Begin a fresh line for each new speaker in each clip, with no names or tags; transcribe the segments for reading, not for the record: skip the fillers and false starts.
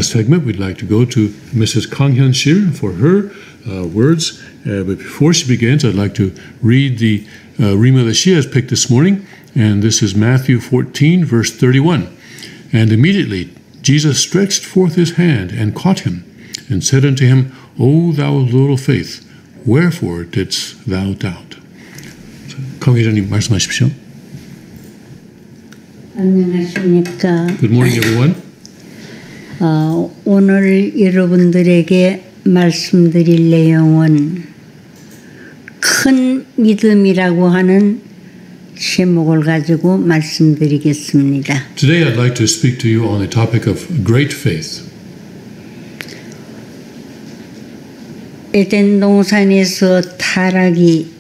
segment, we'd like to go to Mrs. Kang Hyun-sil for her words. But before she begins, I'd like to read the Rima that she has picked this morning. And this is Matthew 14, verse 31. And immediately Jesus stretched forth his hand and caught him, and said unto him, O thou of little faith, wherefore didst thou doubt? 강 회장님 말씀하십시오.
안녕하십니까.
Good morning, everyone.
오늘 여러분들에게 말씀드릴 내용은 큰 믿음이라고 하는 제목을 가지고 말씀드리겠습니다.
Today I'd like to speak to you on the topic of great faith.
에덴 동산에서 타락이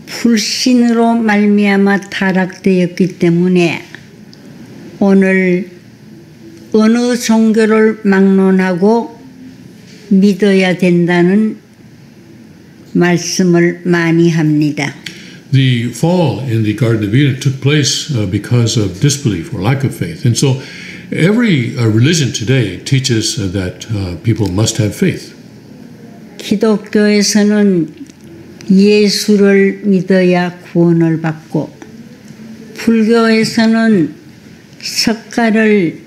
불신으로 말미암아 타락되었기 때문에 오늘 어느 종교를 막론하고 믿어야 된다는 말씀을 많이 합니다.
The fall in the Garden of Eden took place because of disbelief or lack of faith. And so every religion today teaches that people must have faith.
기독교에서는 예수를 믿어야 구원을 받고 불교에서는 석가를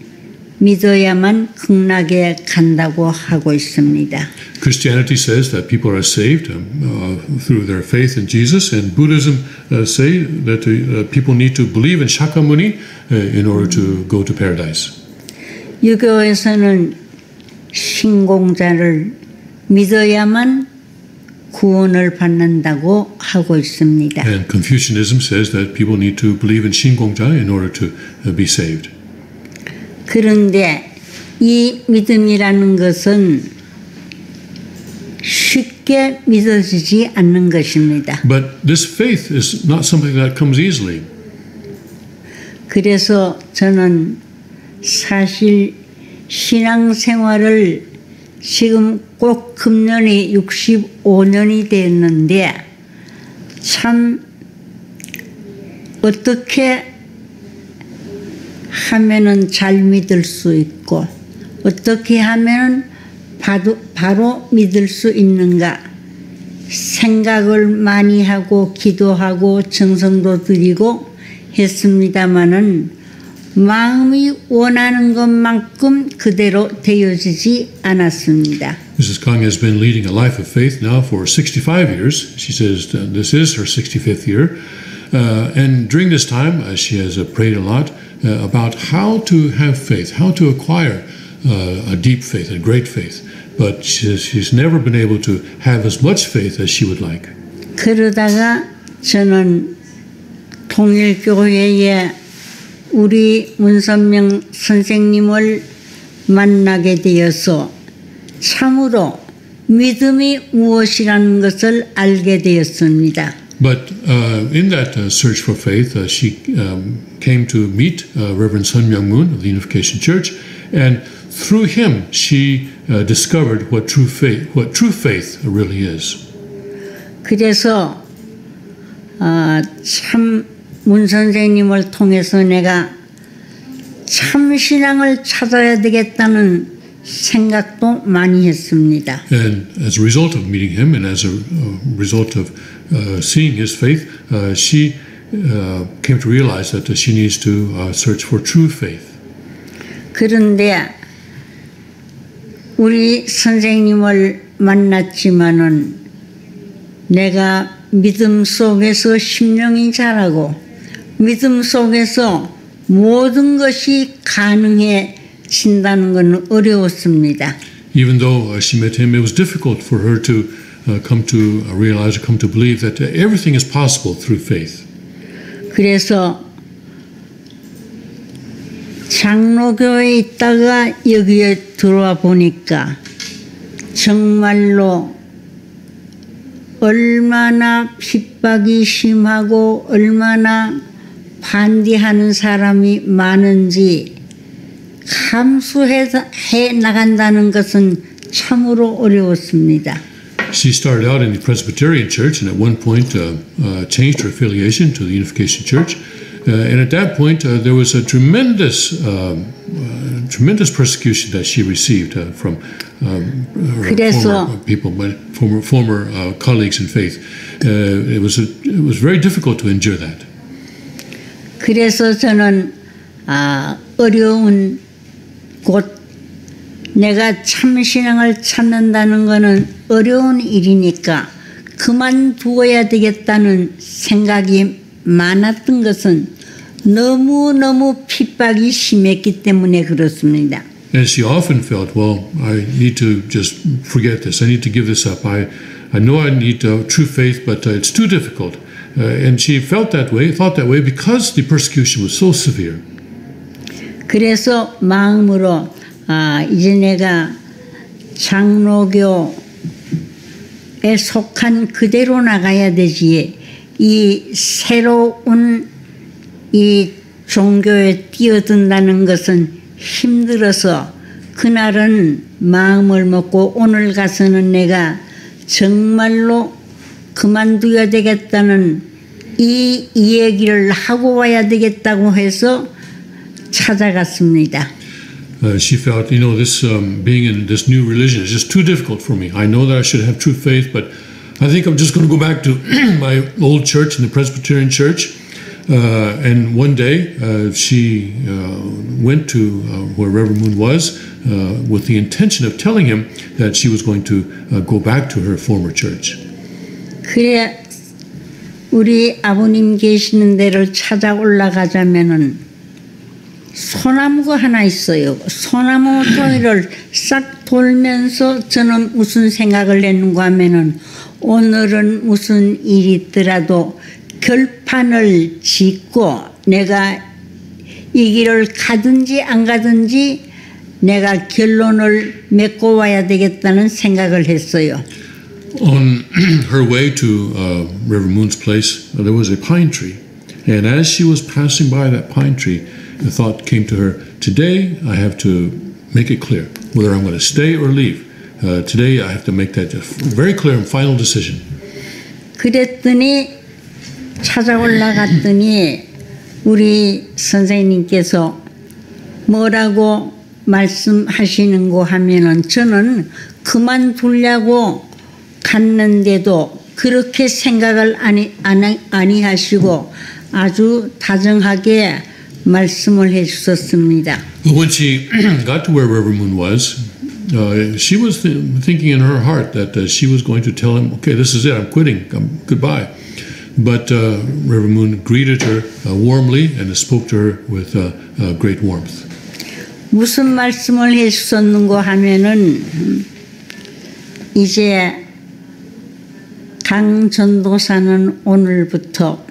믿어야만 극락에 간다고 하고 있습니다.
Christianity says that people are saved through their faith in Jesus, and Buddhism say that people need to believe in Shakyamuni in order to go to paradise.
유교에서는 신공자를 믿어야만 구원을 받는다고 하고 있습니다.
And Confucianism says that people need to believe in Shingongja in order to be saved.
그런데 이 믿음이라는 것은 쉽게 믿어지지 않는 것입니다.
But this faith is not something that comes easily.
그래서 저는 사실 신앙생활을 지금 꼭 금년이 65년이 됐는데 참 어떻게 하면은 잘 믿을 수 있고 어떻게 하면은 바로 믿을 수 있는가 생각을 많이 하고 기도하고 정성도 드리고 했습니다마는 마음이 원하는 것만큼 그대로 되어지지 않았습니다.
Mrs. Kang has been leading a life of faith now for 65 years. She says this is her 65th year. And during this time, she has prayed a lot about how to have faith, how to acquire a deep faith, a great faith. But she's never been able to have as much faith as she would like.
그러다가 저는 통일교회에 우리 문선명 선생님을 만나게 되어서 참으로 믿음이 무엇이라는 것을 알게 되었습니다.
But in that search for faith, she came to meet Reverend Sun Myung-moon of the Unification Church, and through him she discovered what true faith really is.
그래서 참 문 선생님을 통해서 내가 참 신앙을 찾아야 되겠다는 생각도 많이 했습니다.
And as a result of meeting him, and as a result of seeing his faith, she came to realize that she needs to search for true faith.
그런데 우리 선생님을 만났지만은 내가 믿음 속에서 심령이 자라고 믿음 속에서 모든 것이 가능해진다는 것은 어려웠습니다.
Even though she met him, it was difficult for her to come to realize, come to believe that everything is possible through faith.
그래서 장로교에 있다가 여기에 들어와 보니까 정말로 얼마나 핍박이 심하고 얼마나 반대하는 사람이 많은지 감수해 나간다는 것은 참으로 어려웠습니다.
She started out in the Presbyterian Church and at one point changed her affiliation to the Unification Church. And at that point, there was a tremendous tremendous persecution that she received from her former people, former colleagues in faith. It was very difficult to endure that.
그래서 저는 어려운 곳 내가 참 신앙을 찾는다는 것은 어려운 일이니까 그만두어야 되겠다는 생각이 많았던 것은 너무너무 핍박이 심했기 때문에 그렇습니다.
And she often felt, well, I need to just forget this. I need to give this up. I know I need true faith, but it's too difficult. And she felt that way, thought that way because the persecution was so severe.
그래서 마음으로 이제 내가 장로교에 속한 그대로 나가야 되지. 이 새로운 이 종교에 뛰어든다는 것은 힘들어서 그날은 마음을 먹고 오늘 가서는 내가 정말로 그만둬야 되겠다는 이 얘기를 하고 와야 되겠다고 해서 찾아갔습니다.
She felt, this being in this new religion is just too difficult for me. I know that I should have true faith, but I think I'm just going to go back to my old church in the Presbyterian church. And one day she went to where Reverend Moon was with the intention of telling him that she was going to go back to her former church.
그래 우리 아버님 계시는 데를 찾아 올라가자면은 소나무가 하나 있어요. 소나무 통일을 싹 돌면서 저는 무슨 생각을 했는가 하면은 오늘은 무슨 일이 있더라도 결판을 짓고 내가 이 길을 가든지 안 가든지 내가 결론을 맺고 와야 되겠다는 생각을 했어요.
On her way to Reverend Moon's place, there was a pine tree. And as she was passing by that pine tree, the thought came to her, today I have to make it clear whether I'm going to stay or leave. Today I have to make that very clear and final decision.
그랬더니 찾아 올라갔더니 우리 선생님께서 뭐라고 말씀하시는고 하면은 저는 그만두려고 갔는데도 그렇게 생각을 아니 하시고 아주 다정하게 말씀을 해 주셨습니다.
When she got to where Reverend Moon was, she was thinking in her heart that she was going to tell him, okay, this is it, I'm quitting, goodbye. But Reverend Moon greeted her warmly and spoke to her with great warmth.
무슨 말씀을 해 주셨는고 하면은 이제 강 전도사는 오늘부터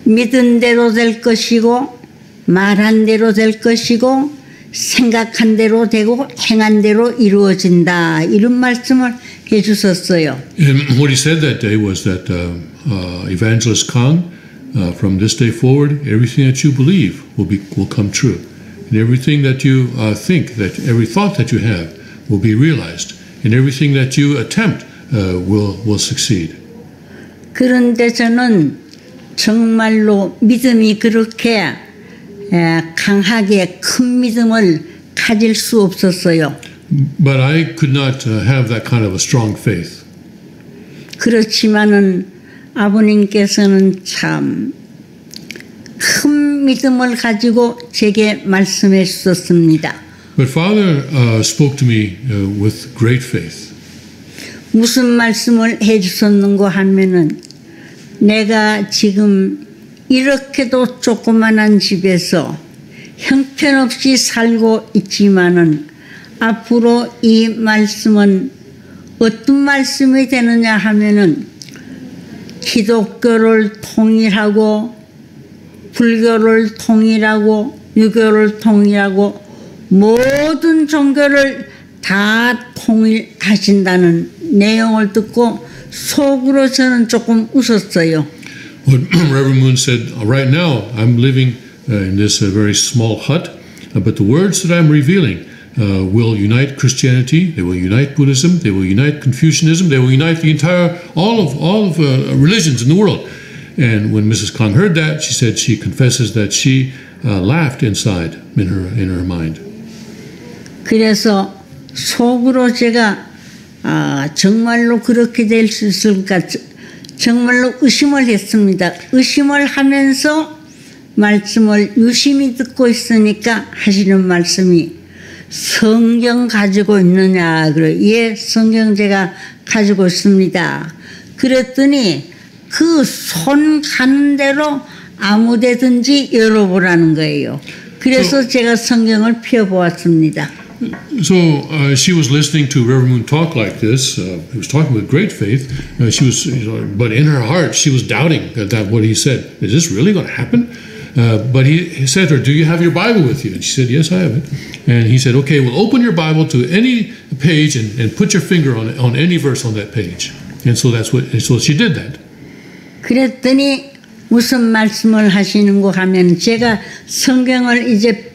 믿은 대로 될 것이고 말한 대로 될 것이고 생각한 대로 되고 행한 대로 이루어진다. 이런 말씀을 해 주셨어요.
And what he said that day was that Evangelist Kang, from this day forward, everything that you believe will come true. And everything that you think, that every thought that you have will be realized. And everything that you attempt will succeed.
그런데 저는 정말로 믿음이 그렇게 강하게 큰 믿음을 가질 수 없었어요.
But I could not have that kind of a strong faith.
그렇지만은 아버님께서는 참 큰 믿음을 가지고 제게 말씀해 주셨습니다.
But Father spoke to me with great faith.
무슨 말씀을 해 주셨는고 하면은 내가 지금 이렇게도 조그만한 집에서 형편없이 살고 있지만은 앞으로 이 말씀은 어떤 말씀이 되느냐 하면은 기독교를 통일하고 불교를 통일하고 유교를 통일하고 모든 종교를 다 통일하신다는 내용을 듣고 속으로 저는 조금 웃었어요.
What Reverend Moon said, right now I'm living in this very small hut, but the words that I'm revealing will unite Christianity, they will unite Buddhism, they will unite Confucianism, they will unite the entire, all of religions in the world. And when Mrs. Kang heard that, she said she confesses that she laughed inside in her mind.
그래서 속으로 제가 정말로 그렇게 될 수 있을까 정말로 의심을 했습니다. 의심을 하면서 말씀을 유심히 듣고 있으니까 하시는 말씀이 성경 가지고 있느냐 그래. 예, 성경 제가 가지고 있습니다. 그랬더니 그 손 가는 대로 아무 데든지 열어보라는 거예요. 그래서 제가 성경을 펴보았습니다.
So she was listening to Reverend Moon talk like this. He was talking with great faith. She was, but in her heart, she was doubting that what he said. Is this really going to happen? But he said to her, "Do you have your Bible with you?" And she said, "Yes, I have it." And he said, "Okay, well, open your Bible to any page and put your finger on any verse on that page." And so so she did that.
그랬더니 무슨 말씀을 하시는고 하면 제가 성경을 이제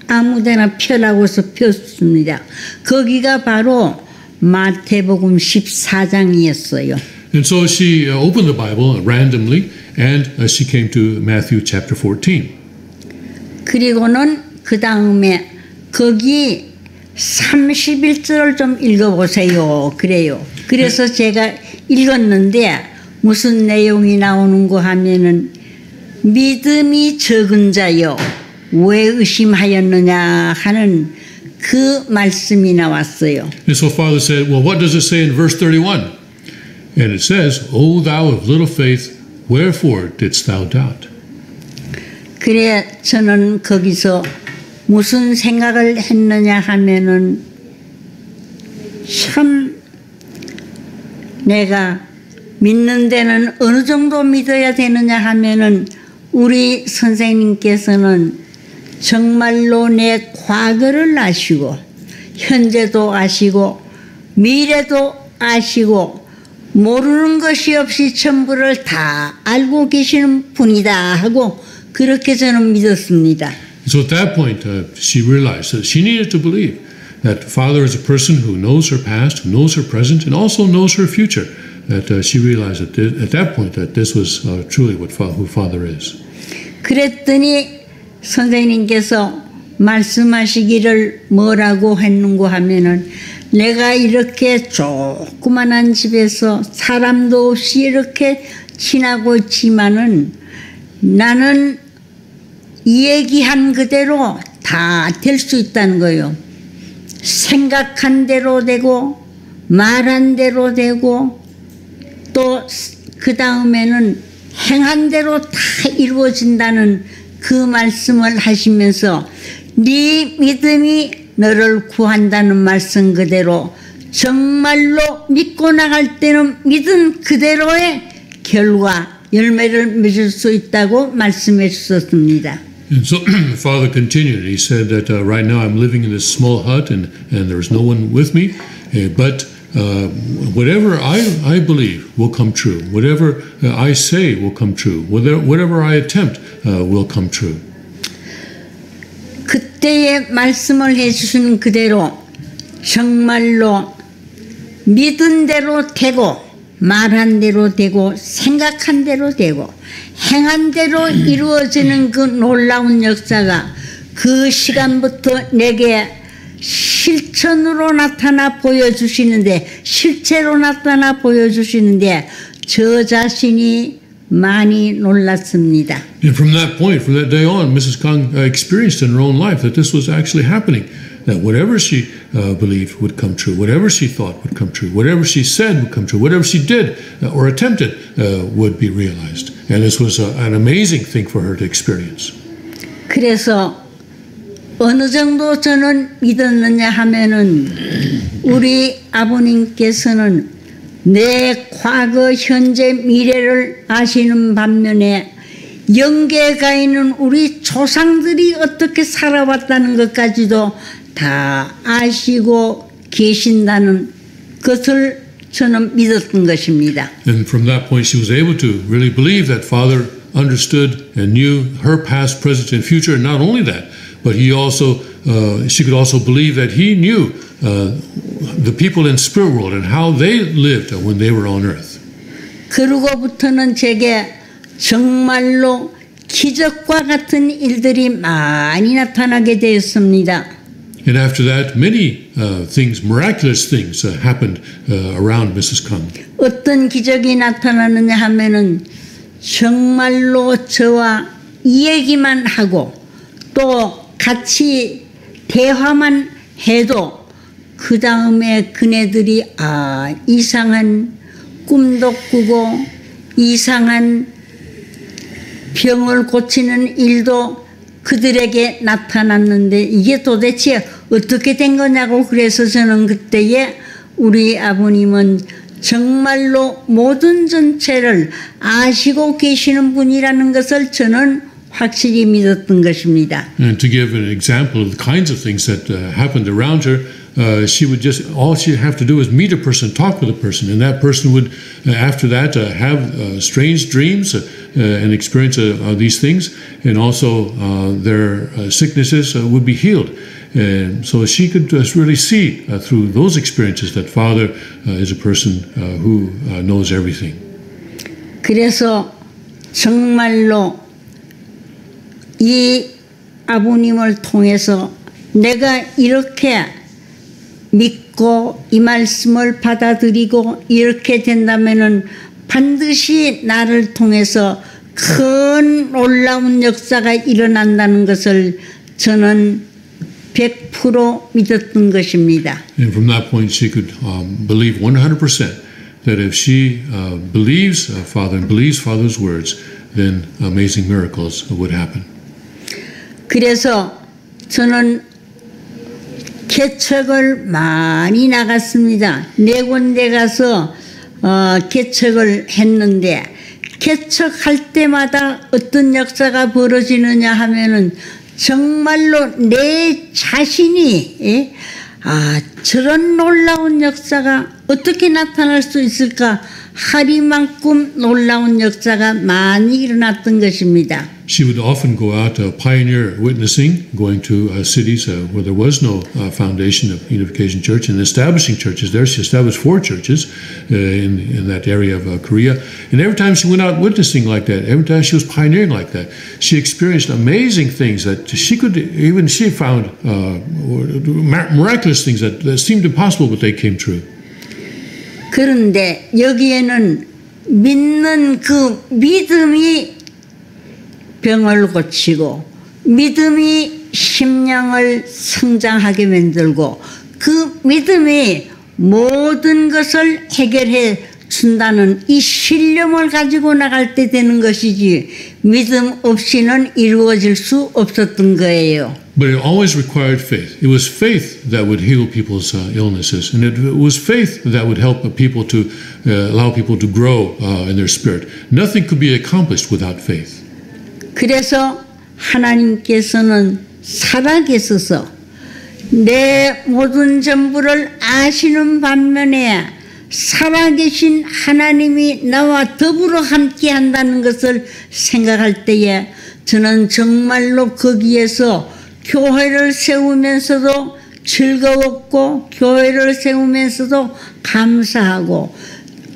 아무데나 펴라고 해서 폈습니다. 거기가 바로 마태복음 14장이었어요.
And so she opened the Bible randomly and she came to Matthew chapter 14.
그리고는 그 다음에 거기 31절을 좀 읽어보세요. 그래요. 그래서 제가 읽었는데 무슨 내용이 나오는고 하면은 믿음이 적은 자여 왜 의심하였느냐 하는 그 말씀이 나왔어요.
And so Father said, well, what does it say in verse 31? And it says, O thou of little faith, wherefore didst thou doubt?
그래 저는 거기서 무슨 생각을 했느냐 하면은 참 내가 믿는 데는 어느 정도 믿어야 되느냐 하면은 우리 선생님께서는 정말로 내 과거를 아시고 현재도 아시고 미래도 아시고 모르는 것이 없이 전부를 다 알고 계시는 분이다 하고 그렇게 저는 믿었습니다.
So at that point, she realized that she needed to believe that Father is a person who knows her past, who knows her present, and also knows her future. That she realized at that point that this was truly who Father is.
그랬더니 선생님께서 말씀하시기를 뭐라고 했는고 하면은 내가 이렇게 조그만한 집에서 사람도 없이 이렇게 지나고 있지만은 나는 얘기한 그대로 다 될 수 있다는 거예요. 생각한 대로 되고 말한 대로 되고 또 그 다음에는 행한 대로 다 이루어진다는 그 말씀을 하시면서 네 믿음이 너를 구한다는 말씀 그대로 정말로 믿고 나갈 때는 믿은 그대로의 결과 열매를 맺을 수 있다고 말씀해 주셨습니다.
And so Father continued. He said that right now I'm living in this small hut and there's no one with me, but whatever I believe will come true. Whatever I say will come true. Whatever I attempt will come true.
그때의 말씀을 해주신 그대로 정말로 믿은 대로 되고 말한 대로 되고 생각한 대로 되고 행한 대로 이루어지는 그 놀라운 역사가 그 시간부터 내게 실천으로 나타나 보여주시는데 실체로 나타나 보여주시는데 저 자신이 많이 놀랐습니다.
And from that point, from that day on, Mrs. Kang experienced in her own life that this was actually happening. That whatever she believed would come true, whatever she thought would come true, whatever she said would come true, whatever she did or attempted would be realized. And this was an amazing thing for her to experience.
그래서 어느 정도 저는 믿었느냐 하면은 우리 아버님께서는 내 과거, 현재, 미래를 아시는 반면에 영계가 있는 우리 조상들이 어떻게 살아왔다는 것까지도 다 아시고 계신다는 것을 저는 믿었던 것입니다.
And from that point she was able to really believe that Father understood and knew her past, present, and future. And not only that, but she could also believe that he knew the people in spirit world and how they lived when they were on earth.
그러고부터는 제게 정말로 기적과 같은 일들이 많이 나타나게 되었습니다.
And after that, many things, miraculous things, happened around Mrs. Kang.
어떤 기적이 나타나느냐 하면은 정말로 저와 얘기만 하고 또 같이 대화만 해도 그 다음에 그네들이 이상한 꿈도 꾸고 이상한 병을 고치는 일도 그들에게 나타났는데 이게 도대체 어떻게 된 거냐고 그래서 저는 그때에 우리 아버님은 정말로 모든 전체를 아시고 계시는 분이라는 것을 저는 확실히 믿었던 것입니다.
And to give an example of the kinds of things that happened around her, she would just, all she'd have to do is meet a person, talk with a person, and that person would, after that, have strange dreams and experience these things, and also their sicknesses would be healed. And so she could just really see through those experiences that Father is a person who knows everything.
그래서 정말로 이 아버님을 통해서 내가 이렇게 믿고 이 말씀을 받아들이고 이렇게 된다면은 반드시 나를 통해서 큰 놀라운 역사가 일어난다는 것을 저는 100% 믿었던 것입니다.
And from that point, she could believe 100% that if she believes Father and believes Father's words, then amazing miracles would happen.
그래서 저는 개척을 많이 나갔습니다. 4군데 가서 개척을 했는데 개척할 때마다 어떤 역사가 벌어지느냐 하면은 정말로 내 자신이 저런 놀라운 역사가 어떻게 나타날 수 있을까 하리만큼 놀라운 역사가 많이 일어났던 것입니다.
She would often go out pioneer witnessing, going to cities where there was no foundation of Unification Church and establishing churches there. She established 4 churches in that area of Korea. And every time she went out witnessing like that, every time she was pioneering like that, she experienced amazing things that she found miraculous things that seemed impossible, but they came true.
그런데 여기에는 믿는 그 믿음이 병을 고치고 믿음이 심령을 성장하게 만들고 그 믿음이 모든 것을 해결해 준다는 이 신념을 가지고 나갈 때 되는 것이지 믿음 없이는 이루어질 수 없었던 거예요.
But it always required faith. It was faith that would heal people's illnesses, and it was faith that would help people to allow people to grow in their spirit. Nothing could be accomplished without faith.
그래서 하나님께서는 살아계셔서 내 모든 전부를 아시는 반면에 살아계신 하나님이 나와 더불어 함께 한다는 것을 생각할 때에 저는 정말로 거기에서 교회를 세우면서도 즐거웠고 교회를 세우면서도 감사하고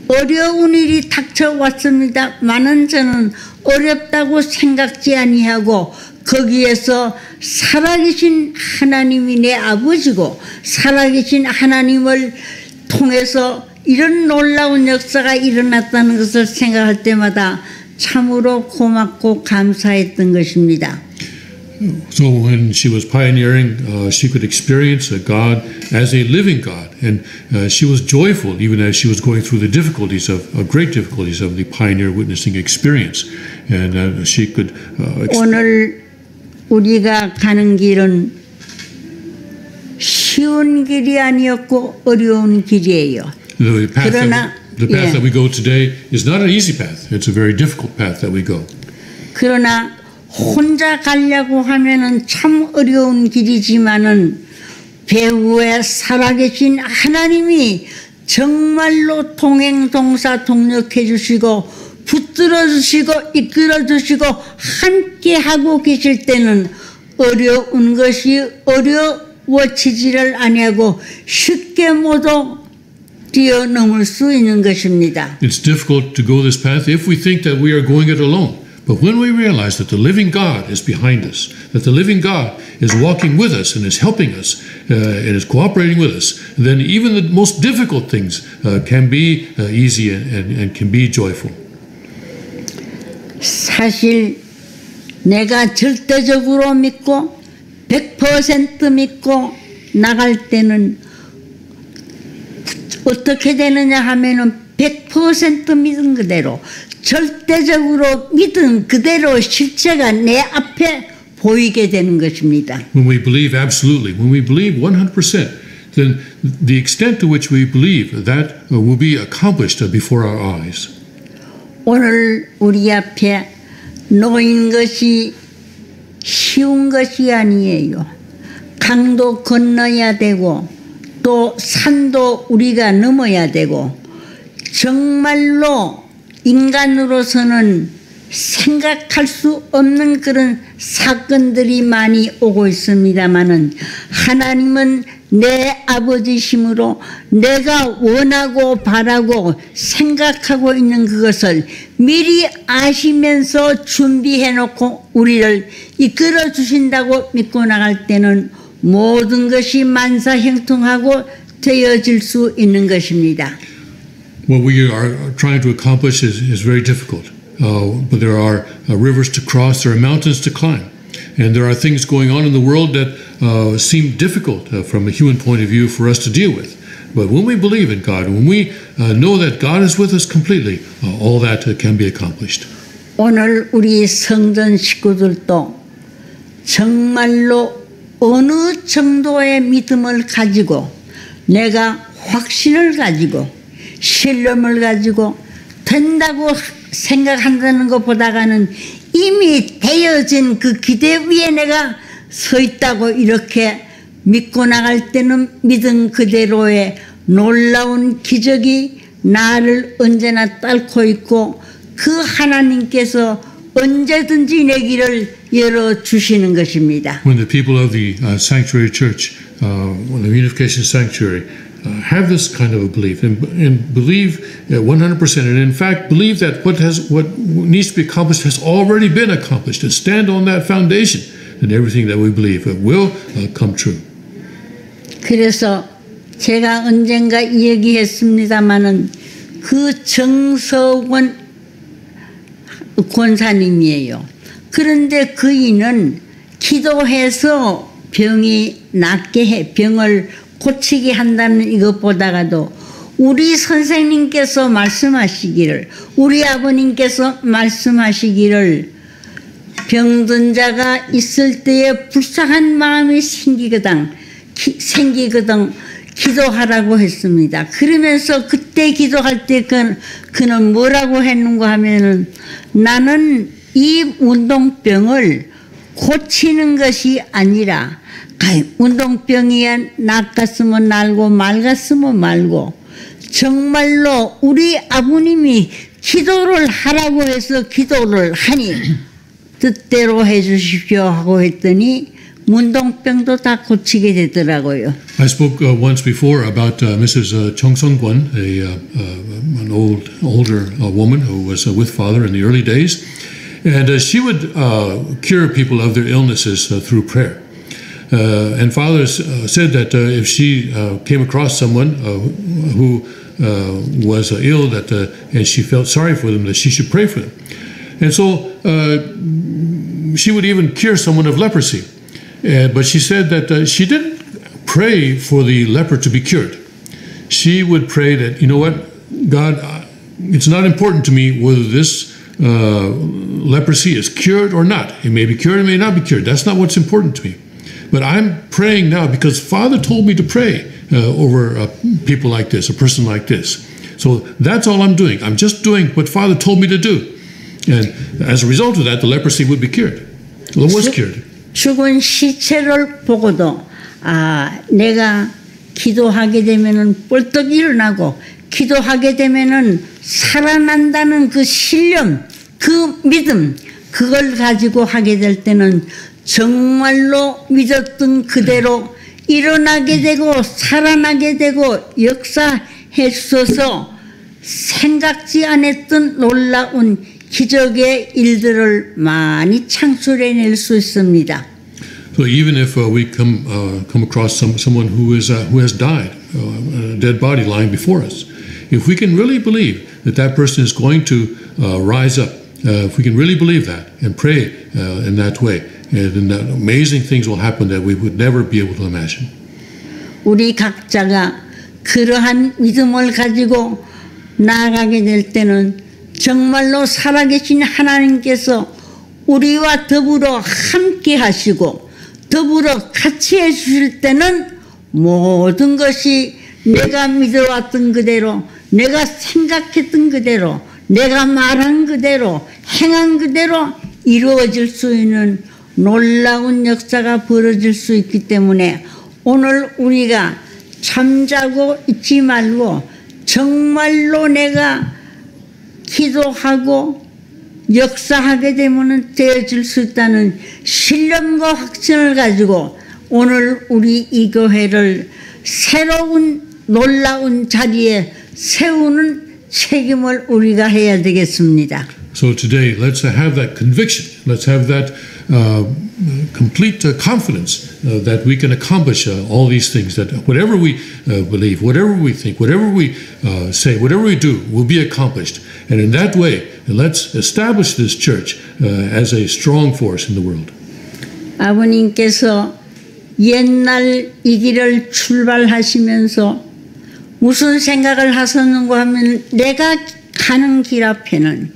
어려운 일이 닥쳐왔습니다만은 저는 어렵다고 생각지 아니하고 거기에서 살아계신 하나님이 내 아버지고 살아계신 하나님을 통해서 이런 놀라운 역사가 일어났다는 것을 생각할 때마다 참으로 고맙고 감사했던 것입니다.
So when she was pioneering, she could experience God as a living God, and she was joyful even as she was going through the difficulties great difficulties of the pioneer witnessing experience, and she could.
오늘 우리가 가는 길은 쉬운 길이 아니었고 어려운 길이에요.
The path that we go today is not an easy path. It's a very difficult path that we go.
그러나 혼자 가려고 하면은 참 어려운 길이지만은 배후에 살아계신 하나님이 정말로 동행동사 동력해 주시고 붙들어 주시고 이끌어 주시고 함께 하고 계실 때는 어려운 것이 어려워지지를 아니하고 쉽게 모두 뛰어넘을 수 있는 것입니다.
It's difficult to go this path if we think that we are going it alone. But when we realize that the living God is behind us, that the living God is walking with us and is helping us and is cooperating with us, then even the most difficult things can be easy and can be joyful.
사실 내가 절대적으로 믿고 100% 믿고 나갈 때는 어떻게 되느냐 하면은 100% 믿은 그대로 절대적으로 믿은 그대로 실제가 내 앞에 보이게 되는 것입니다.
When we believe absolutely, when we believe 100%, then the extent to which we believe that will be accomplished before our eyes.
오늘 우리 앞에 놓인 것이 쉬운 것이 아니에요. 강도 건너야 되고 또 산도 우리가 넘어야 되고 정말로 인간으로서는 생각할 수 없는 그런 사건들이 많이 오고 있습니다마는 하나님은 내 아버지심으로 내가 원하고 바라고 생각하고 있는 그것을 미리 아시면서 준비해 놓고 우리를 이끌어 주신다고 믿고 나갈 때는 모든 것이 만사형통하고 되어질 수 있는 것입니다.
What we are trying to accomplish is very difficult. But there are rivers to cross, there are mountains to climb. And there are things going on in the world that seem difficult from a human point of view for us to deal with. But when we believe in God, when we know that God is with us completely, all that can be accomplished.
오늘 우리 성전 식구들도 정말로 어느 정도의 믿음을 가지고 내가 확신을 가지고 신념을 가지고 된다고 생각한다는 것보다는 이미 되어진 그 기대 위에 내가 서 있다고 이렇게 믿고 나갈 때는 믿음 그대로의 놀라운 기적이 나를 언제나 따르고 있고 그 하나님께서 언제든지 내 길을 열어주시는 것입니다.
When the people of the sanctuary church, when the Unification Sanctuary, have this kind of a belief and believe 100% and in fact believe that what needs to be accomplished has already been accomplished and stand on that foundation, then everything that we believe will come true.
그래서 제가 언젠가 얘기했습니다마는 그 정서원 권사님이에요. 그런데 그이는 기도해서 병이 낫게 해 병을 고치게 한다는 이것보다도 우리 선생님께서 말씀하시기를 우리 아버님께서 말씀하시기를 병든 자가 있을 때에 불쌍한 마음이 생기거든 기도하라고 했습니다. 그러면서 그때 기도할 때 그는 뭐라고 했는가 하면은 나는 이 운동병을 고치는 것이 아니라 운동병이야 낫갔으면 낫고 맑았으면 말고 정말로 우리 아버님이 기도를 하라고 해서 기도를 하니 뜻대로 해 주십시오 하고 했더니 운동병도 다 고치게 되더라고요.
I spoke once before about Mrs. Chung Sung-kwon, an older woman who was with Father in the early days, and she would cure people of their illnesses through prayer. And Father said that if she came across someone who was ill, and she felt sorry for them, that she should pray for them. And so she would even cure someone of leprosy. But she said that she didn't pray for the leper to be cured. She would pray that, you know what, God, it's not important to me whether this leprosy is cured or not. It may be cured, it may not be cured. That's not what's important to me. But I'm praying now because Father told me to pray over people like this, a person like this. So that's all I'm doing. I'm just doing what Father told me to do. And as a result of that, the leprosy would be cured. Well, it was cured.
죽은 시체를 보고도 내가 기도하게 되면은 벌떡 일어나고 기도하게 되면은 살아난다는 그 신념, 그 믿음, 그걸 가지고 하게 될 때는 정말로 믿었던 그대로 일어나게 되고 살아나게 되고 역사해 주셔서 생각지 않았던 놀라운 기적의 일들을 많이 창출해낼 수 있습니다.
So even if we come across someone who has died, a dead body lying before us, if we can really believe that that person is going to rise up, if we can really believe that and pray in that way, then that amazing things will happen that we would never be able to imagine.
우리 각자가 그러한 믿음을 가지고 나아가게 될 때는 정말로 살아계신 하나님께서 우리와 더불어 함께 하시고 더불어 같이 해주실 때는 모든 것이 내가 믿어왔던 그대로, 내가 생각했던 그대로, 내가 말한 그대로, 행한 그대로 이루어질 수 있는 놀라운 역사가 벌어질 수 있기 때문에 오늘 우리가 잠자고 있지 말고 정말로 내가 기도하고 역사하게 되면 되어질 수 있다는 신념과 확신을 가지고 오늘 우리 이 교회를 새로운 놀라운 자리에 세우는 책임을 우리가 해야 되겠습니다.
So today, let's have that conviction. Let's have that complete confidence that we can accomplish all these things. That whatever we believe, whatever we think, whatever we say, whatever we do will be accomplished. And in that way, let's establish this church as a strong force in the world.
아버님께서 옛날 이 길을 출발하시면서 무슨 생각을 하셨는가 하면 내가 가는 길 앞에는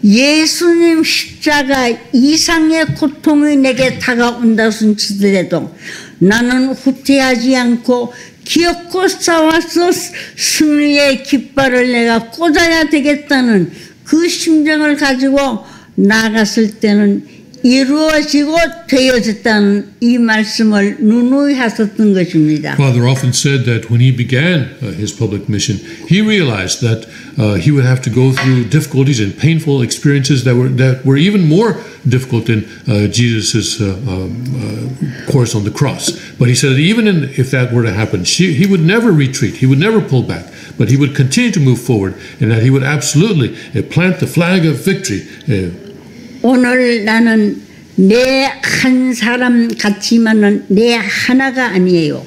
예수님 십자가 이상의 고통이 내게 다가온다 손치더라도 나는 후퇴하지 않고 기어코 싸워서 승리의 깃발을 내가 꽂아야 되겠다는 그 심정을 가지고 나갔을 때는 이루어지고 되어졌다는 이 말씀을 누누이 하셨던 것입니다.
Father often said that when he began his public mission, he realized that he would have to go through difficulties and painful experiences that were even more difficult than Jesus' course on the cross. But he said that even if that were to happen, he would never retreat, he would never pull back, but he would continue to move forward, and that he would absolutely plant the flag of victory.
오늘 나는 내 한 사람 같지만은 내 하나가 아니에요.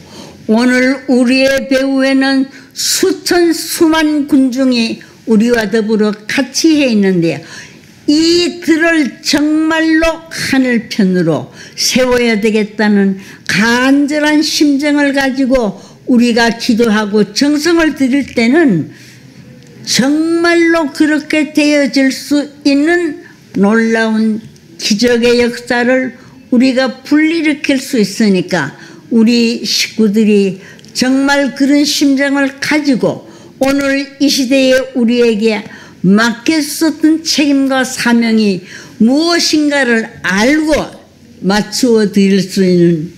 오늘 우리의 배후에는 수천 수만 군중이 우리와 더불어 같이 해 있는데 이 들을 정말로 하늘편으로 세워야 되겠다는 간절한 심정을 가지고 우리가 기도하고 정성을 드릴 때는 정말로 그렇게 되어질 수 있는 놀라운 기적의 역사를 우리가 불일으킬 수 있으니까 우리 식구들이 정말 그런 심정을 가지고 오늘 이 시대에 우리에게 맡겼었던 책임과 사명이 무엇인가를 알고 맞추어 드릴 수 있는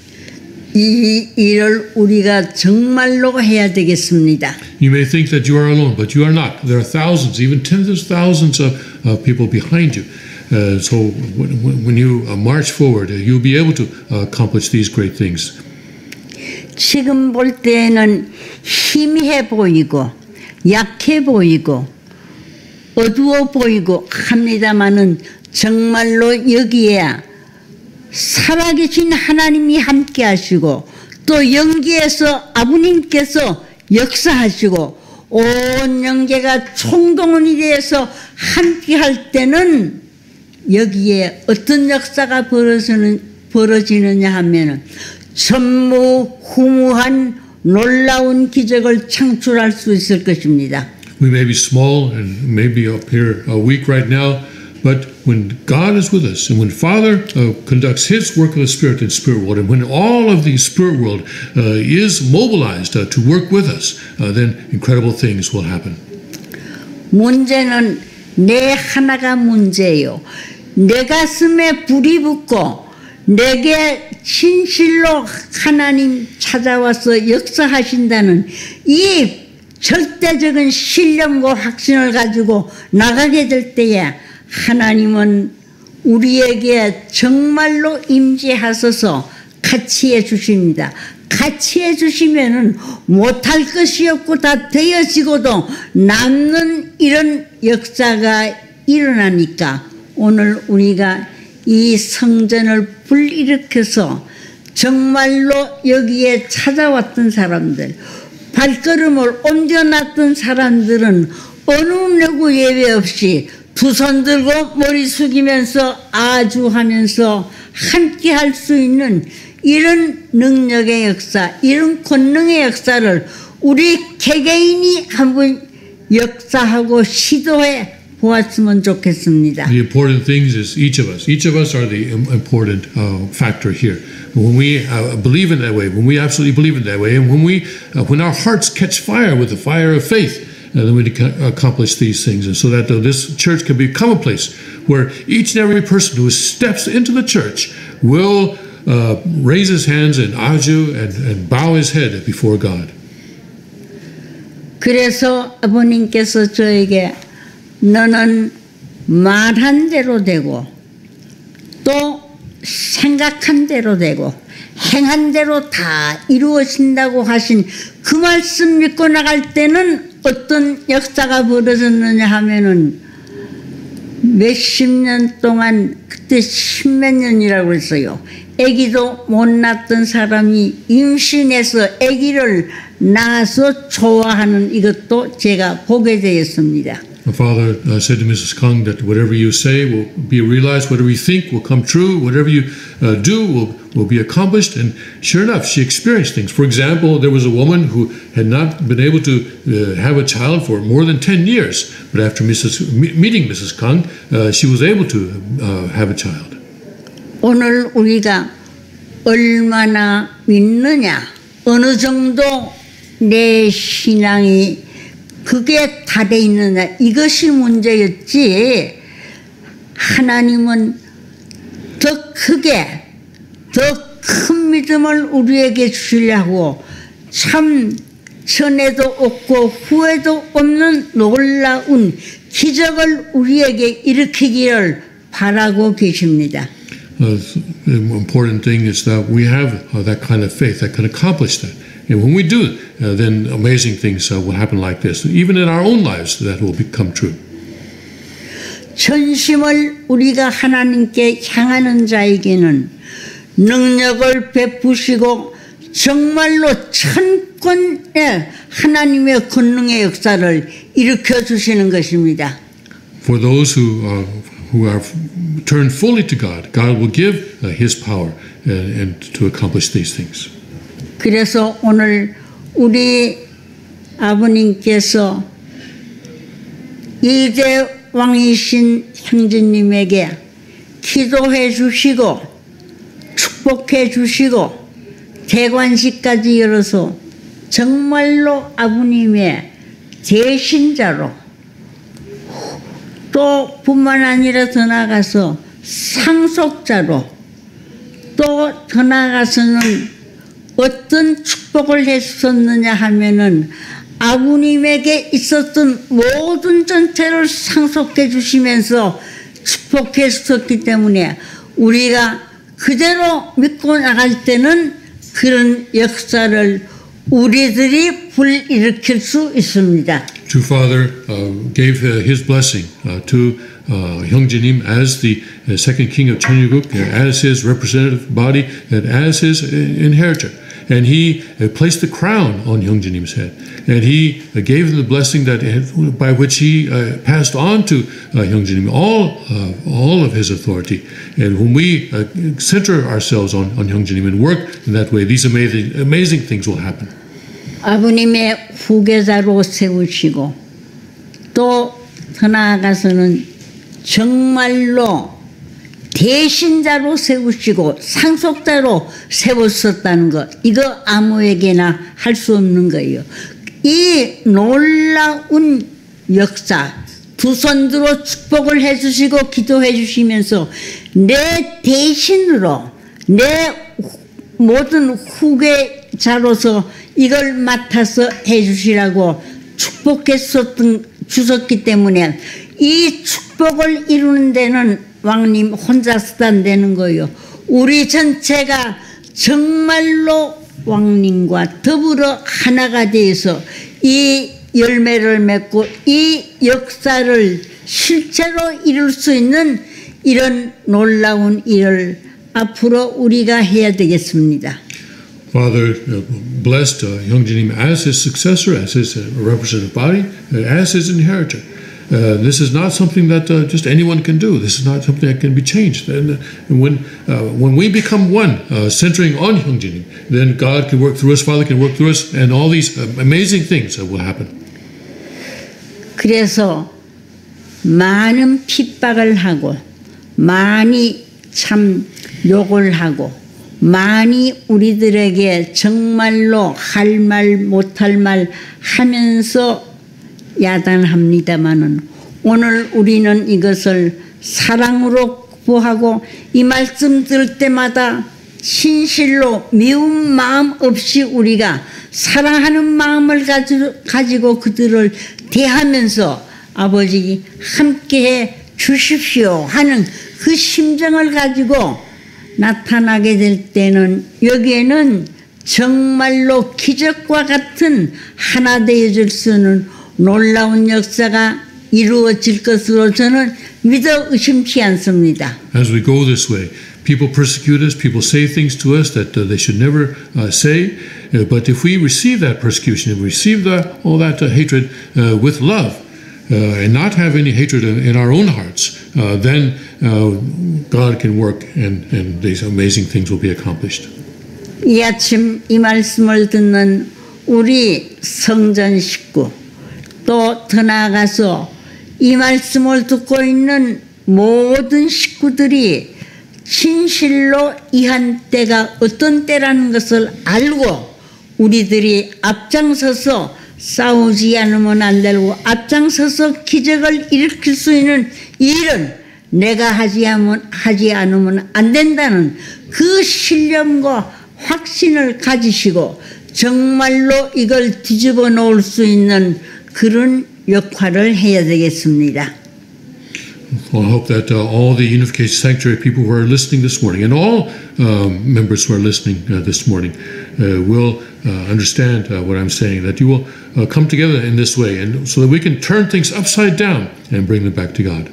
이 일을 우리가 정말로 해야 되겠습니다.
You may think that you are alone, but you are not. There are thousands, even tens of thousands of people behind you. So when you march forward, you'll be able to accomplish these great things.
지금 볼 때는 희미해 보이고 약해 보이고 어두워 보이고 합니다마는 정말로 여기에 살아계신 하나님이 함께 하시고 또 영계에서 아버님께서 역사하시고 온 영계가 총동원이 되어서 함께 할 때는 여기에 어떤 역사가 벌어지느냐 하면은 전무후무한 놀라운 기적을 창출할 수 있을 것입니다.
We may be small and maybe up here weak right now, but when God is with us and when Father conducts His work of the Spirit in spirit world, and when all of the spirit world is mobilized to work with us, then incredible things will happen.
문제는 내 하나가 문제예요. 내 가슴에 불이 붙고 내게 진실로 하나님 찾아와서 역사하신다는 이 절대적인 신념과 확신을 가지고 나가게 될 때에 하나님은 우리에게 정말로 임재하셔서 같이 해주십니다. 같이 해주시면은 못할 것이 없고 다 되어지고도 남는 이런 역사가 일어나니까 오늘 우리가 이 성전을 불일으켜서 정말로 여기에 찾아왔던 사람들, 발걸음을 옮겨놨던 사람들은 어느 누구 예외 없이 두 손 들고 머리 숙이면서 아주 하면서 함께 할 수 있는 이런 능력의 역사, 이런 권능의 역사를 우리 개개인이 한번 역사하고 시도해 보았으면 좋겠습니다.
The important thing is each of us are the important factor here. When we believe in that way, when we absolutely believe in that way, and when our hearts catch fire with the fire of faith, then we can accomplish these things, and so that this church can become a place where each and every person who steps into the church will raise his hands in aju and bow his head before God.
그래서 아버님께서 저에게 너는 말한 대로 되고 또 생각한 대로 되고 행한 대로 다 이루어진다고 하신 그 말씀 믿고 나갈 때는 어떤 역사가 벌어졌느냐 하면은 몇십 년 동안 그때 십몇 년이라고 했어요. 아기도 못 낳았던 사람이 임신해서 아기를 낳아서 좋아하는 이것도 제가 보게 되었습니다.
My father said to Mrs. Kang that whatever you say will be realized, whatever you think will come true, whatever you do will be accomplished. And sure enough, she experienced things. For example, there was a woman who had not been able to have a child for more than 10 years. But after meeting Mrs. Kang, she was able to have a child.
오늘 우리가 얼마나 믿느냐, 어느 정도 내 신앙이 그게 다 돼 있느냐, 이것이 문제였지. 하나님은 더 크게, 더 큰 믿음을 우리에게 주시려고 참 전에도 없고 후에도 없는 놀라운 기적을 우리에게 일으키기를 바라고 계십니다.
The important thing is that we have that kind of faith that can accomplish that. And when we do, then amazing things will happen like this. Even in our own lives, that will become true.
전심을 우리가 하나님께 향하는 자에게는 능력을 베푸시고 정말로 천권의 하나님의 권능의 역사를 일으켜 주시는 것입니다.
For those who are turned fully to God, God will give His power and to accomplish these things.
그래서 오늘 우리 아버님께서 이제 왕이신 형제님에게 기도해 주시고 축복해 주시고 대관식까지 열어서 정말로 아버님의 대신자로 또 뿐만 아니라 더 나아가서 상속자로 또 더 나아가서는 어떤 축복을 했었느냐 하면은 아버님에게 있었던 모든 전체를 상속해 주시면서 축복해 주셨기 때문에 우리가 그대로 믿고 나갈 때는 그런 역사를 우리들이 불일으킬 수 있습니다.
True Father gave his blessing to Hyungjinim as the second king of Cheongguk, as his representative body, and as his inheritor. And he placed the crown on Hyungjinim's head. And he gave him the blessing that by which he passed on to Hyungjinim all of his authority. And when we center ourselves on Hyungjinim and work in that way, these amazing things will happen.
아버님의 후계자로 세우시고 또 더 나아가서는 정말로 대신자로 세우시고 상속자로 세웠었다는 것, 이거 아무에게나 할 수 없는 거예요. 이 놀라운 역사, 두 손으로 축복을 해주시고 기도해 주시면서 내 대신으로 내 모든 후계자로서 이걸 맡아서 해주시라고 주셨기 때문에 이 축복을 이루는 데는 왕님 혼자서 안 되는 거예요. 우리 전체가 정말로 왕님과 더불어 하나가 되어서 이 열매를 맺고 이 역사를 실제로 이룰 수 있는 이런 놀라운 일을 앞으로 우리가 해야 되겠습니다.
Father blessed Hyungjinim as his successor, as his representative body, as his inheritor. This is not something that just anyone can do. This is not something that can be changed. And when we become one, centering on Hyungjinim, then God can work through us, Father can work through us, and all these amazing things will happen.
그래서 많은 핍박을 하고 많이 참 욕을 하고 많이 우리들에게 정말로 할 말 못할 말 하면서 야단합니다마는 오늘 우리는 이것을 사랑으로 구하고 이 말씀 들을 때마다 진실로 미운 마음 없이 우리가 사랑하는 마음을 가지고 그들을 대하면서 아버지 함께해 주십시오 하는 그 심정을 가지고 나타나게 될 때는 여기에는 정말로 기적과 같은 하나 되어질 수 있는 놀라운 역사가 이루어질 것으로 저는 믿어 의심치 않습니다.
As we go this way, people persecute us, people say things to us that they should never say, but if we receive that persecution, if we receive all that hatred with love, and not have any hatred in our own hearts, then God can work and these amazing things will be accomplished.
이 아침 이 말씀을 듣는 우리 성전 식구 또 더 나아가서 이 말씀을 듣고 있는 모든 식구들이 진실로 이 한때가 어떤 때라는 것을 알고 우리들이 앞장서서 싸우지 않으면 안 되고 앞장서서 기적을 일으킬 수 있는 일은 내가 하지 않으면 안 된다는 그 신념과 확신을 가지시고 정말로 이걸 뒤집어 놓을 수 있는 그런 역할을 해야 되겠습니다.
Well, I hope that all the Unification Sanctuary people who are listening this morning and all members who are listening this morning will understand what I'm saying, that you will come together in this way and so that we can turn things upside down and bring them back to God.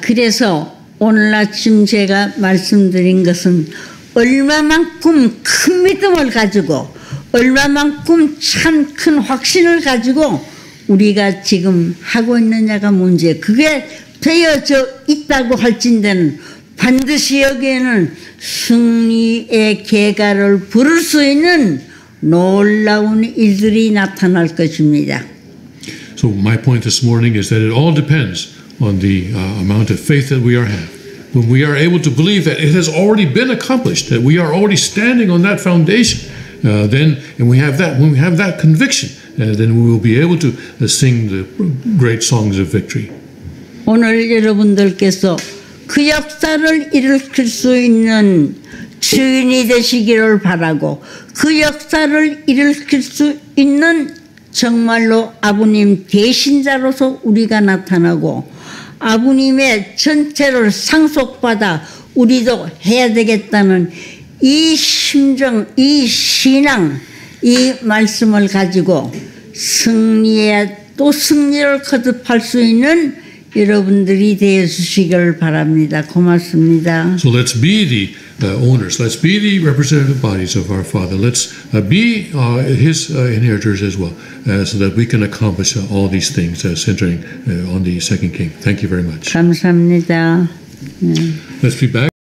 그래서 오늘 아침 제가 말씀드린 것은 얼마만큼 큰 믿음을 가지고 얼마만큼 참 큰 확신을 가지고 우리가 지금 하고 있느냐가 문제예요. 그게 되어져 있다고 할진대는 반드시 여기에는 승리의 계가를 부를 수 있는 놀라운 일들이 나타날 것입니다.
So my point this morning is that it all depends on the amount of faith that we have. When we are able to believe that it has already been accomplished, that we are already standing on that foundation, then and when we have that conviction, then we will be able to sing the great songs of victory.
오늘 여러분들께서 그 역사를 일으킬 수 있는 주인이 되시기를 바라고 그 역사를 일으킬 수 있는 정말로 아버님 대신자로서 우리가 나타나고 아버님의 전체를 상속받아 우리도 해야 되겠다는 이 심정, 이 신앙, 이 말씀을 가지고 승리에 또 승리를 거듭할 수 있는 여러분들이 되어 주시기를 바랍니다. 고맙습니다.
So let's be the owners. Let's be the representative bodies of our Father. Let's be His inheritors as well, so that we can accomplish all these things centering on the second King. Thank you very much.
감사합니다.
Let's be back.